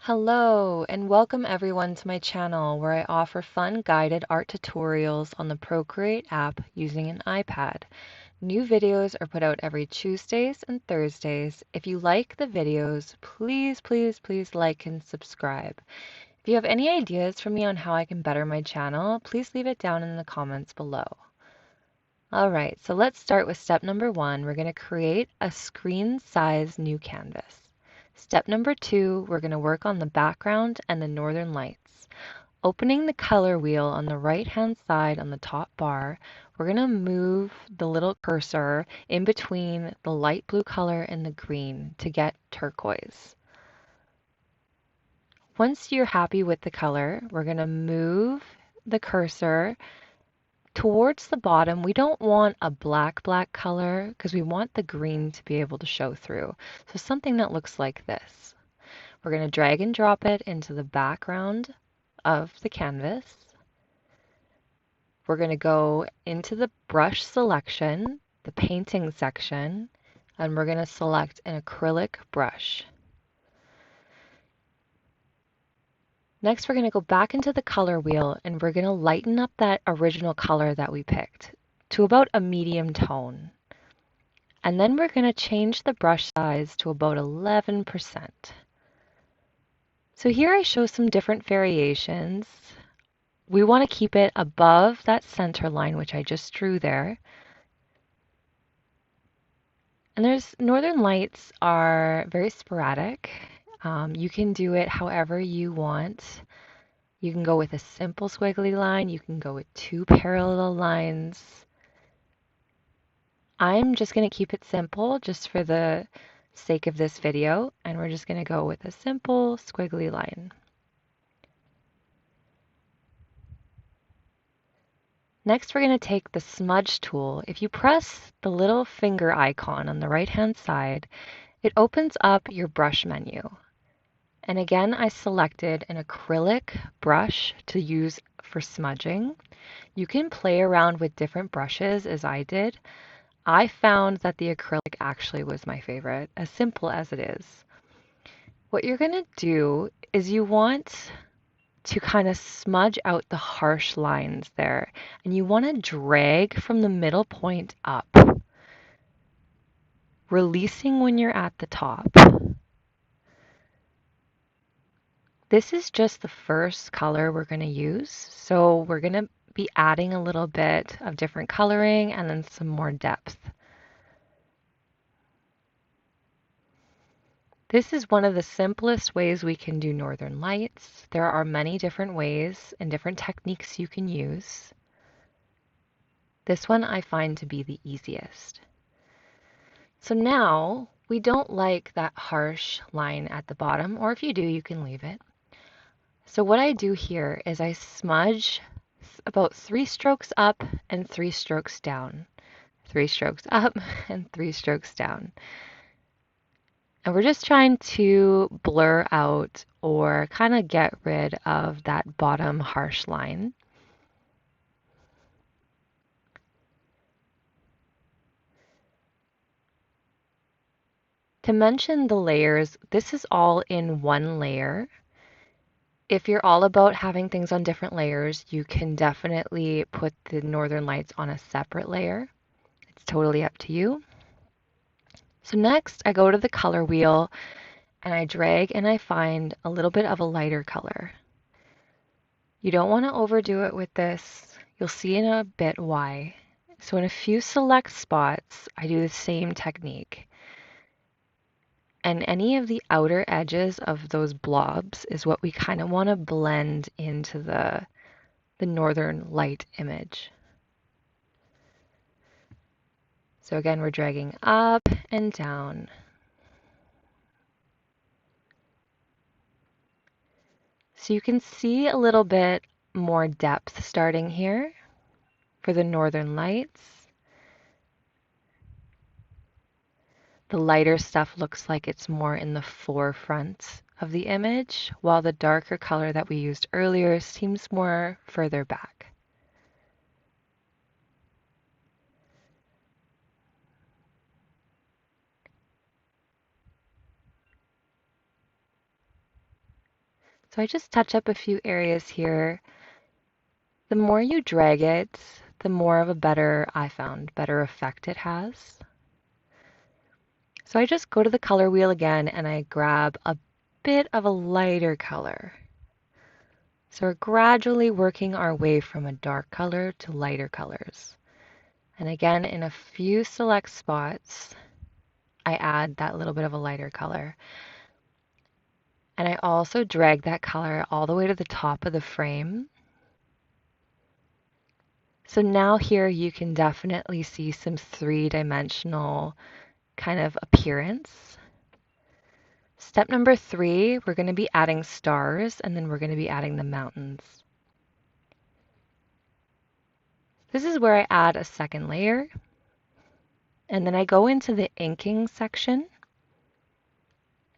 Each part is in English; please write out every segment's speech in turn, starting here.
Hello, and welcome everyone to my channel where I offer fun guided art tutorials on the Procreate app using an iPad. New videos are put out every Tuesdays and Thursdays. If you like the videos, please like and subscribe. If you have any ideas for me on how I can better my channel, please leave it down in the comments below. Alright, so let's start with step number 1. We're going to create a screen size new canvas. Step number 2, we're going to work on the background and the northern lights. Opening the color wheel on the right hand side on the top bar, we're going to move the little cursor in between the light blue color and the green to get turquoise. Once you're happy with the color, we're going to move the cursor towards the bottom. We don't want a black color because we want the green to be able to show through. So something that looks like this. We're going to drag and drop it into the background of the canvas. We're going to go into the brush selection, the painting section, and we're going to select an acrylic brush. Next, we're going to go back into the color wheel and we're going to lighten up that original color that we picked to about a medium tone. And then we're going to change the brush size to about 11%. So here I show some different variations. We want to keep it above that center line, which I just drew there. And Northern Lights are very sporadic. You can do it however you want. You can go with a simple squiggly line. You can go with 2 parallel lines. I'm just going to keep it simple just for the sake of this video, and we're just going to go with a simple squiggly line. Next, we're going to take the smudge tool. If you press the little finger icon on the right-hand side, it opens up your brush menu. And again, I selected an acrylic brush to use for smudging. You can play around with different brushes as I did. I found that the acrylic actually was my favorite, as simple as it is. What you're going to do is you want to kind of smudge out the harsh lines there, and you want to drag from the middle point up, releasing when you're at the top. This is just the first color we're going to use, so we're going to be adding a little bit of different coloring and then some more depth. This is one of the simplest ways we can do Northern Lights. There are many different ways and different techniques you can use. This one I find to be the easiest. So now we don't like that harsh line at the bottom, or if you do, you can leave it. So what I do here is I smudge about 3 strokes up and 3 strokes down. 3 strokes up and 3 strokes down. And we're just trying to blur out or kind of get rid of that bottom harsh line. To mention the layers, this is all in one layer. If you're all about having things on different layers, you can definitely put the Northern Lights on a separate layer. It's totally up to you. So next, I go to the color wheel and I drag and I find a little bit of a lighter color. You don't want to overdo it with this. You'll see in a bit why. So in a few select spots, I do the same technique. And any of the outer edges of those blobs is what we kind of want to blend into the northern light image. So again, we're dragging up and down. So you can see a little bit more depth starting here for the northern lights. The lighter stuff looks like it's more in the forefront of the image, while the darker color that we used earlier seems more further back. So I just touch up a few areas here. The more you drag it, the more of a better effect it has. So I just go to the color wheel again and I grab a bit of a lighter color. So we're gradually working our way from a dark color to lighter colors. And again, in a few select spots, I add that little bit of a lighter color. And I also drag that color all the way to the top of the frame. So now here you can definitely see some three-dimensional kind of appearance. Step number 3, we're going to be adding stars, and then we're going to be adding the mountains. This is where I add a second layer, and then I go into the inking section,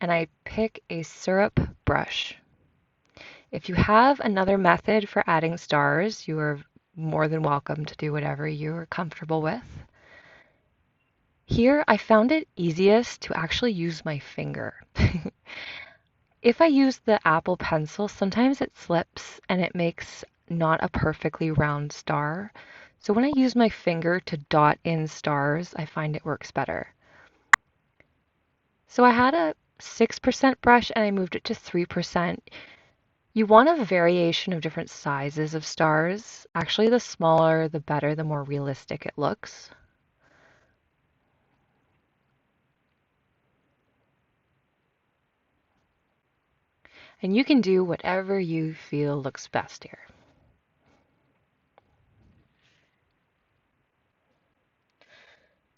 and I pick a syrup brush. If you have another method for adding stars, you are more than welcome to do whatever you're comfortable with. Here, I found it easiest to actually use my finger. If I use the Apple Pencil, sometimes it slips and it makes not a perfectly round star. So when I use my finger to dot in stars, I find it works better. So I had a 6% brush and I moved it to 3%. You want a variation of different sizes of stars. Actually, the smaller, the better, the more realistic it looks. And you can do whatever you feel looks best here.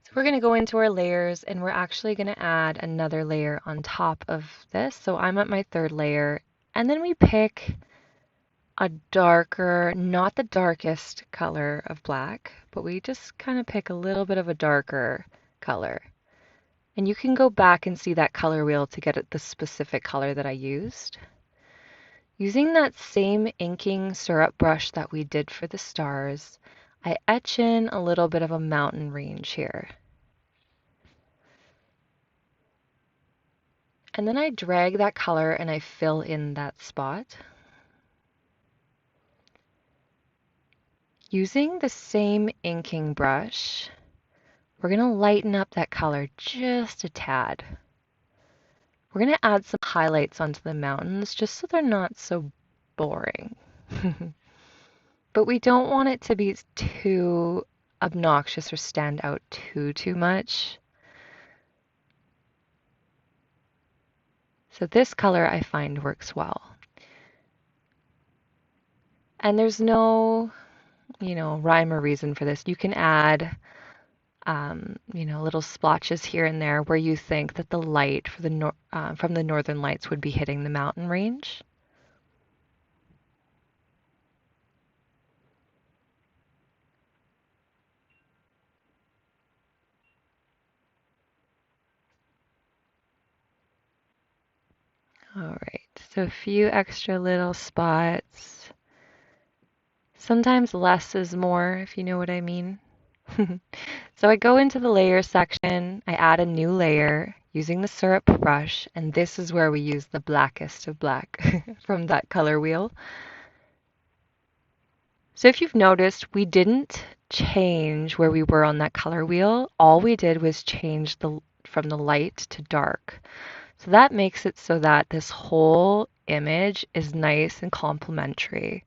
So we're going to go into our layers and we're actually going to add another layer on top of this. So I'm at my third layer, and then we pick a darker, not the darkest color of black, but we just kind of pick a little bit of a darker color. And you can go back and see that color wheel to get at the specific color that I used. Using that same inking syrup brush that we did for the stars, I etch in a little bit of a mountain range here. And then I drag that color and I fill in that spot. Using the same inking brush, we're going to lighten up that color just a tad. We're going to add some highlights onto the mountains just so they're not so boring. But we don't want it to be too obnoxious or stand out too much. So this color I find works well. And there's no, rhyme or reason for this. You can add, little splotches here and there where you think that the light from the northern lights would be hitting the mountain range. All right, so a few extra little spots. Sometimes less is more, if you know what I mean. So I go into the layer section, I add a new layer using the syrup brush, and this is where we use the blackest of black from that color wheel. So if you've noticed, we didn't change where we were on that color wheel. All we did was change from the light to dark. So that makes it so that this whole image is nice and complementary.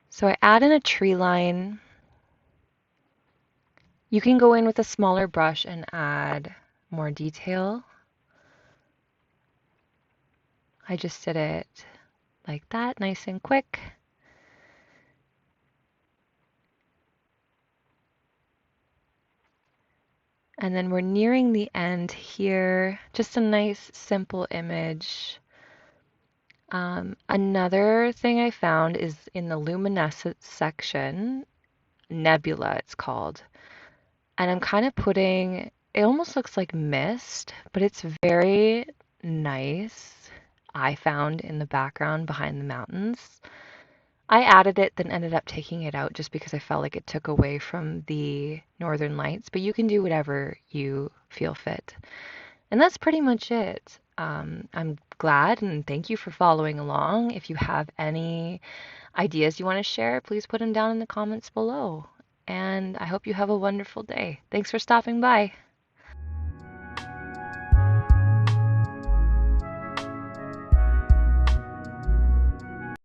So I add in a tree line. You can go in with a smaller brush and add more detail. I just did it like that, nice and quick. And then we're nearing the end here. Just a nice, simple image. Another thing I found is in the luminescence section, nebula it's called. And I'm kind of putting, it almost looks like mist, but it's very nice, I found in the background behind the mountains. I added it, then ended up taking it out just because I felt like it took away from the northern lights, but you can do whatever you feel fit. And that's pretty much it. I'm glad and thank you for following along. If you have any ideas you want to share, please put them down in the comments below. And I hope you have a wonderful day. Thanks for stopping by.